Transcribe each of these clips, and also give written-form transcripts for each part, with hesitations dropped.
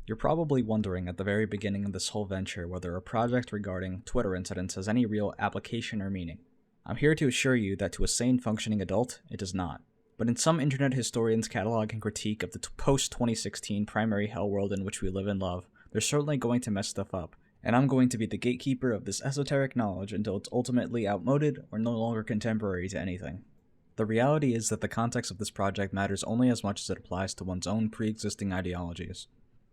You're probably wondering at the very beginning of this whole venture whether a project regarding Twitter incidents has any real application or meaning. I'm here to assure you that to a sane functioning adult, it does not. But in some internet historians' catalog and critique of the post-2016 primary hell world in which we live and love, they're certainly going to mess stuff up, and I'm going to be the gatekeeper of this esoteric knowledge until it's ultimately outmoded or no longer contemporary to anything. The reality is that the context of this project matters only as much as it applies to one's own pre-existing ideologies.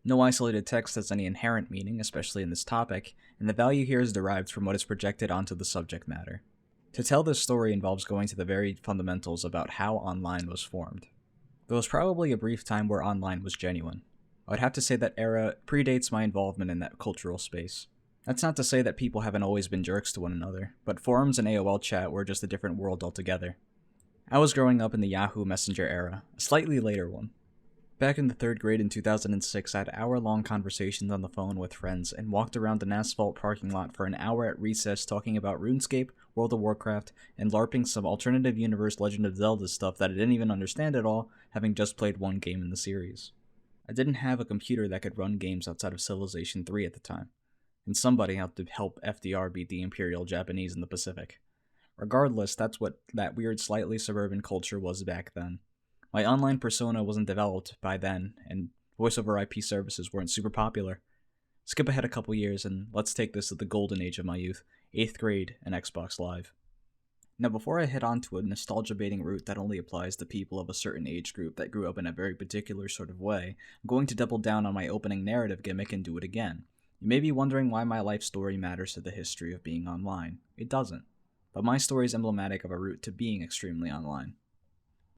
No isolated text has any inherent meaning, especially in this topic, and the value here is derived from what is projected onto the subject matter. To tell this story involves going to the very fundamentals about how online was formed. There was probably a brief time where online was genuine. I would have to say that era predates my involvement in that cultural space. That's not to say that people haven't always been jerks to one another, but forums and AOL chat were just a different world altogether. I was growing up in the Yahoo Messenger era, a slightly later one. Back in the 3rd grade in 2006, I had hour-long conversations on the phone with friends and walked around an asphalt parking lot for an hour at recess talking about RuneScape, World of Warcraft, and LARPing some alternative universe Legend of Zelda stuff that I didn't even understand at all, having just played one game in the series. I didn't have a computer that could run games outside of Civilization 3 at the time, and somebody had to help FDR beat the Imperial Japanese in the Pacific. Regardless, that's what that weird slightly suburban culture was back then. My online persona wasn't developed by then, and voice over IP services weren't super popular. Skip ahead a couple years, and let's take this to the golden age of my youth, 8th grade and Xbox Live. Now before I head on to a nostalgia-baiting route that only applies to people of a certain age group that grew up in a very particular sort of way, I'm going to double down on my opening narrative gimmick and do it again. You may be wondering why my life story matters to the history of being online. It doesn't. But my story is emblematic of a route to being extremely online.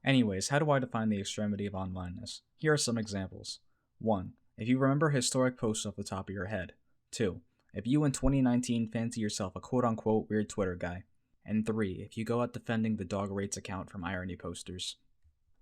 Anyways, how do I define the extremity of onlineness? Here are some examples. 1. If you remember historic posts off the top of your head. 2. If you in 2019 fancy yourself a quote-unquote weird Twitter guy. And 3. If you go out defending the Dog Rates account from irony posters.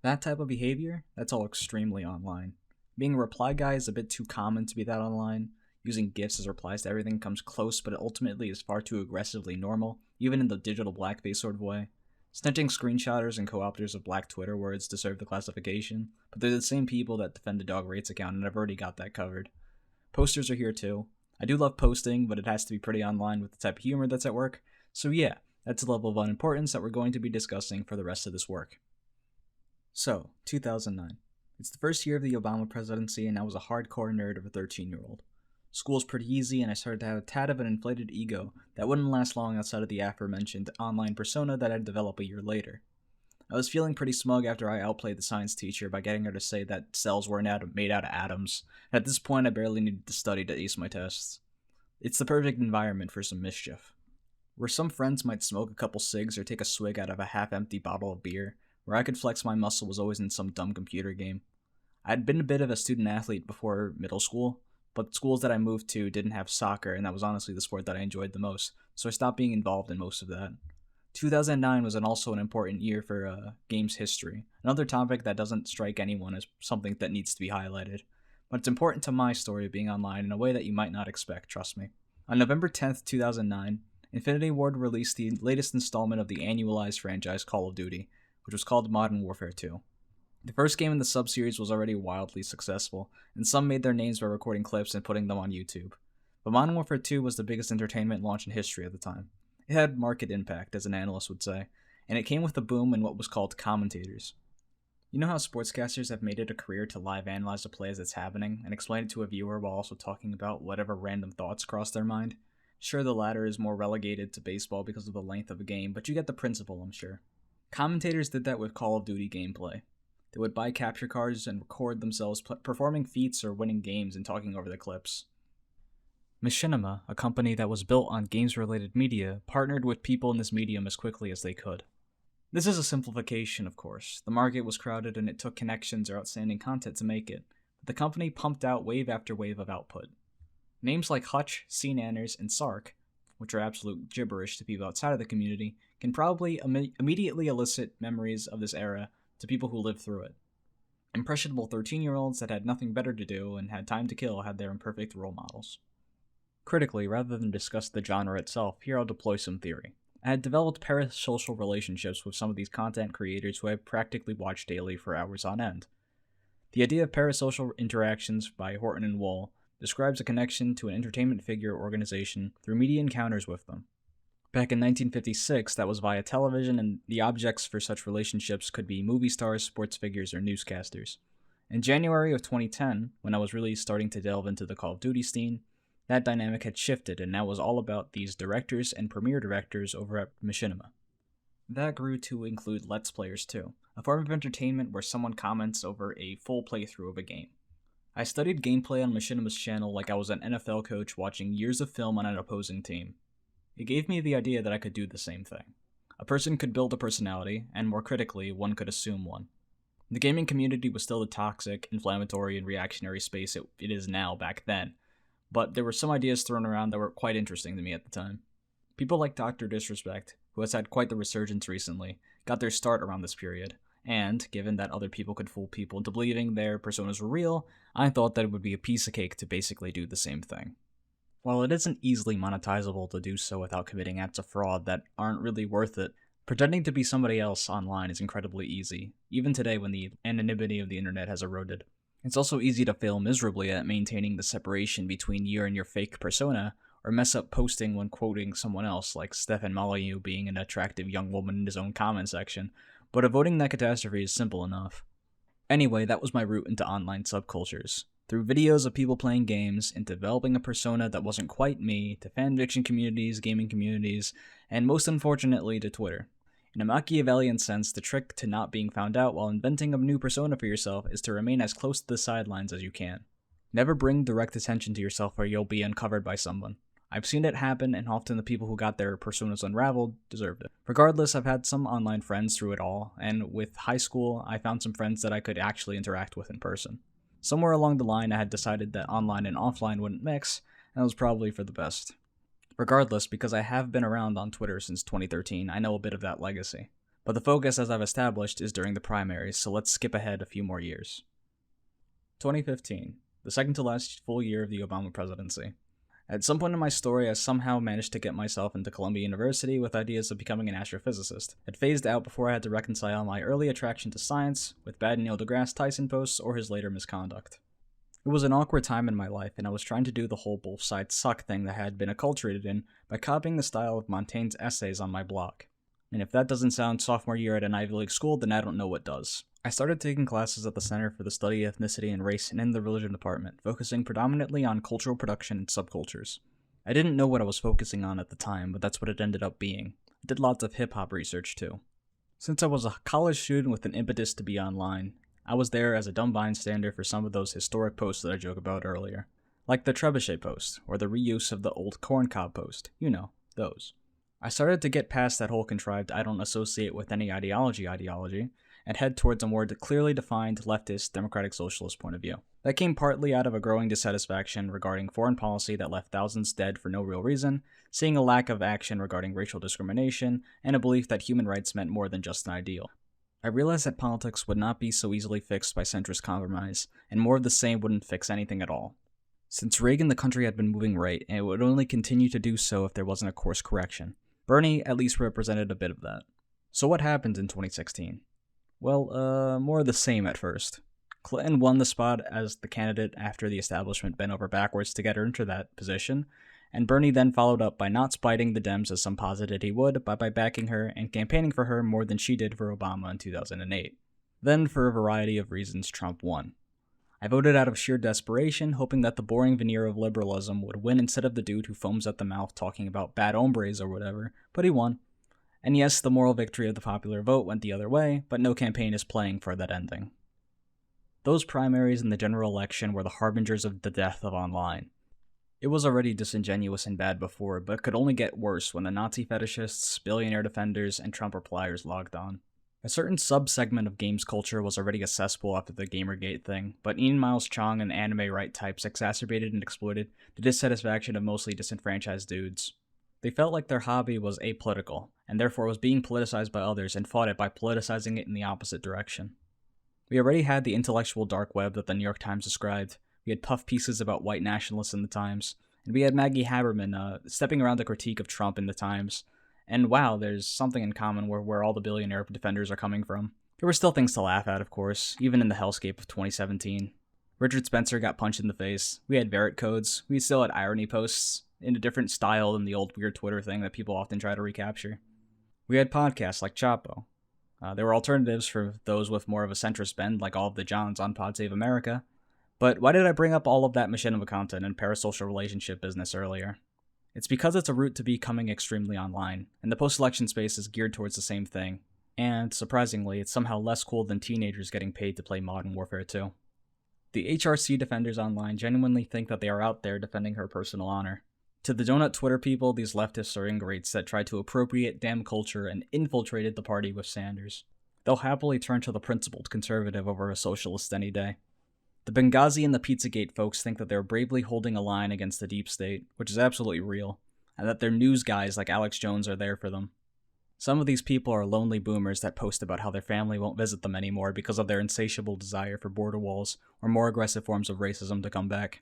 That type of behavior, that's all extremely online. Being a reply guy is a bit too common to be that online. Using GIFs as replies to everything comes close, but it ultimately is far too aggressively normal, even in the digital blackface sort of way. Snitching screenshotters and co-opters of black Twitter words deserve the classification, but they're the same people that defend the Dog Rates account, and I've already got that covered. Posters are here too. I do love posting, but it has to be pretty online with the type of humor that's at work, so yeah, that's a level of unimportance that we're going to be discussing for the rest of this work. So, 2009. It's the first year of the Obama presidency, and I was a hardcore nerd of a 13-year-old. School's pretty easy, and I started to have a tad of an inflated ego that wouldn't last long outside of the aforementioned online persona that I'd develop a year later. I was feeling pretty smug after I outplayed the science teacher by getting her to say that cells weren't made out of atoms, and at this point I barely needed to study to ace my tests. It's the perfect environment for some mischief. Where some friends might smoke a couple cigs or take a swig out of a half-empty bottle of beer, where I could flex my muscle was always in some dumb computer game. I'd been a bit of a student athlete before middle school, but schools that I moved to didn't have soccer, and that was honestly the sport that I enjoyed the most, so I stopped being involved in most of that. 2009 was also an important year for games history, another topic that doesn't strike anyone as something that needs to be highlighted, but it's important to my story of being online in a way that you might not expect, trust me. On November 10th, 2009, Infinity Ward released the latest installment of the annualized franchise Call of Duty, which was called Modern Warfare 2. The first game in the sub-series was already wildly successful, and some made their names by recording clips and putting them on YouTube. But Modern Warfare 2 was the biggest entertainment launch in history at the time. It had market impact, as an analyst would say, and it came with a boom in what was called commentators. You know how sportscasters have made it a career to live analyze a play as it's happening, and explain it to a viewer while also talking about whatever random thoughts cross their mind? Sure, the latter is more relegated to baseball because of the length of a game, but you get the principle, I'm sure. Commentators did that with Call of Duty gameplay. They would buy capture cards and record themselves performing feats or winning games and talking over the clips. Machinima, a company that was built on games-related media, partnered with people in this medium as quickly as they could. This is a simplification, of course. The market was crowded and it took connections or outstanding content to make it, but the company pumped out wave after wave of output. Names like Hutch, CNanners, and Sark, which are absolute gibberish to people outside of the community, can probably immediately elicit memories of this era to people who lived through it. Impressionable 13-year-olds that had nothing better to do and had time to kill had their imperfect role models. Critically, rather than discuss the genre itself, here I'll deploy some theory. I had developed parasocial relationships with some of these content creators who I practically watched daily for hours on end. The idea of parasocial interactions by Horton and Wall describes a connection to an entertainment figure or organization through media encounters with them. Back in 1956, that was via television, and the objects for such relationships could be movie stars, sports figures, or newscasters. In January of 2010, when I was really starting to delve into the Call of Duty scene, that dynamic had shifted, and now was all about these directors and premiere directors over at Machinima. That grew to include Let's Players too, a form of entertainment where someone comments over a full playthrough of a game. I studied gameplay on Machinima's channel like I was an NFL coach watching years of film on an opposing team. It gave me the idea that I could do the same thing. A person could build a personality, and more critically, one could assume one. The gaming community was still the toxic, inflammatory, and reactionary space it is now back then, but there were some ideas thrown around that were quite interesting to me at the time. People like Dr. Disrespect, who has had quite the resurgence recently, got their start around this period, and, given that other people could fool people into believing their personas were real, I thought that it would be a piece of cake to basically do the same thing. While it isn't easily monetizable to do so without committing acts of fraud that aren't really worth it, pretending to be somebody else online is incredibly easy, even today when the anonymity of the internet has eroded. It's also easy to fail miserably at maintaining the separation between you and your fake persona, or mess up posting when quoting someone else, like Stefan Molyneux being an attractive young woman in his own comment section, but avoiding that catastrophe is simple enough. Anyway, that was my route into online subcultures. Through videos of people playing games, into developing a persona that wasn't quite me, to fanfiction communities, gaming communities, and most unfortunately to Twitter. In a Machiavellian sense, the trick to not being found out while inventing a new persona for yourself is to remain as close to the sidelines as you can. Never bring direct attention to yourself or you'll be uncovered by someone. I've seen it happen, and often the people who got their personas unraveled deserved it. Regardless, I've had some online friends through it all, and with high school, I found some friends that I could actually interact with in person. Somewhere along the line, I had decided that online and offline wouldn't mix, and it was probably for the best. Regardless, because I have been around on Twitter since 2013, I know a bit of that legacy. But the focus, as I've established, is during the primaries, so let's skip ahead a few more years. 2015, the second to last full year of the Obama presidency. At some point in my story, I somehow managed to get myself into Columbia University with ideas of becoming an astrophysicist. It phased out before I had to reconcile my early attraction to science with bad Neil deGrasse Tyson posts or his later misconduct. It was an awkward time in my life, and I was trying to do the whole both sides suck thing that I had been acculturated in by copying the style of Montaigne's essays on my blog. And if that doesn't sound sophomore year at an Ivy League school, then I don't know what does. I started taking classes at the Center for the Study of Ethnicity and Race and in the Religion department, focusing predominantly on cultural production and subcultures. I didn't know what I was focusing on at the time, but that's what it ended up being. I did lots of hip-hop research too. Since I was a college student with an impetus to be online, I was there as a dumb bystander for some of those historic posts that I joked about earlier. Like the Trebuchet post, or the reuse of the old corn cob post. You know, those. I started to get past that whole contrived I don't associate with any ideology, and head towards a more clearly defined leftist, democratic socialist point of view. That came partly out of a growing dissatisfaction regarding foreign policy that left thousands dead for no real reason, seeing a lack of action regarding racial discrimination, and a belief that human rights meant more than just an ideal. I realized that politics would not be so easily fixed by centrist compromise, and more of the same wouldn't fix anything at all. Since Reagan, the country had been moving right, and it would only continue to do so if there wasn't a course correction. Bernie at least represented a bit of that. So what happened in 2016? Well, more of the same at first. Clinton won the spot as the candidate after the establishment bent over backwards to get her into that position, and Bernie then followed up by not spiting the Dems as some posited he would, but by backing her and campaigning for her more than she did for Obama in 2008. Then, for a variety of reasons, Trump won. I voted out of sheer desperation, hoping that the boring veneer of liberalism would win instead of the dude who foams at the mouth talking about bad hombres or whatever, but he won. And yes, the moral victory of the popular vote went the other way, but no campaign is playing for that ending. Those primaries and the general election were the harbingers of the death of online. It was already disingenuous and bad before, but it could only get worse when the Nazi fetishists, billionaire defenders, and Trump repliers logged on. A certain sub-segment of games culture was already a cesspool after the Gamergate thing, but Ian Miles Chong and anime right types exacerbated and exploited the dissatisfaction of mostly disenfranchised dudes. They felt like their hobby was apolitical, and therefore was being politicized by others and fought it by politicizing it in the opposite direction. We already had the intellectual dark web that the New York Times described, we had puff pieces about white nationalists in the Times, and we had Maggie Haberman stepping around the critique of Trump in the Times, and wow, there's something in common where all the billionaire defenders are coming from. There were still things to laugh at, of course, even in the hellscape of 2017. Richard Spencer got punched in the face, we had Verit codes, we still had irony posts, in a different style than the old weird Twitter thing that people often try to recapture. We had podcasts like Chapo. There were alternatives for those with more of a centrist bend, like all of the Johns on Pod Save America. But why did I bring up all of that machinima content and parasocial relationship business earlier? It's because it's a route to becoming extremely online, and the post-election space is geared towards the same thing. And, surprisingly, it's somehow less cool than teenagers getting paid to play Modern Warfare 2. The HRC defenders online genuinely think that they are out there defending her personal honor. To the donut Twitter people, these leftists are ingrates that tried to appropriate damn culture and infiltrated the party with Sanders. They'll happily turn to the principled conservative over a socialist any day. The Benghazi and the Pizzagate folks think that they're bravely holding a line against the deep state, which is absolutely real, and that their news guys like Alex Jones are there for them. Some of these people are lonely boomers that post about how their family won't visit them anymore because of their insatiable desire for border walls or more aggressive forms of racism to come back.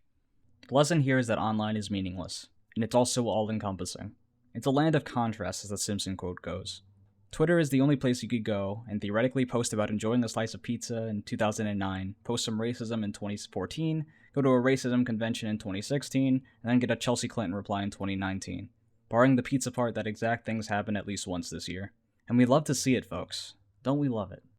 The lesson here is that online is meaningless, and it's also all-encompassing. It's a land of contrasts, as the Simpson quote goes. Twitter is the only place you could go and theoretically post about enjoying a slice of pizza in 2009, post some racism in 2014, go to a racism convention in 2016, and then get a Chelsea Clinton reply in 2019. Barring the pizza part, that exact things happen at least once this year. And we love to see it, folks. Don't we love it?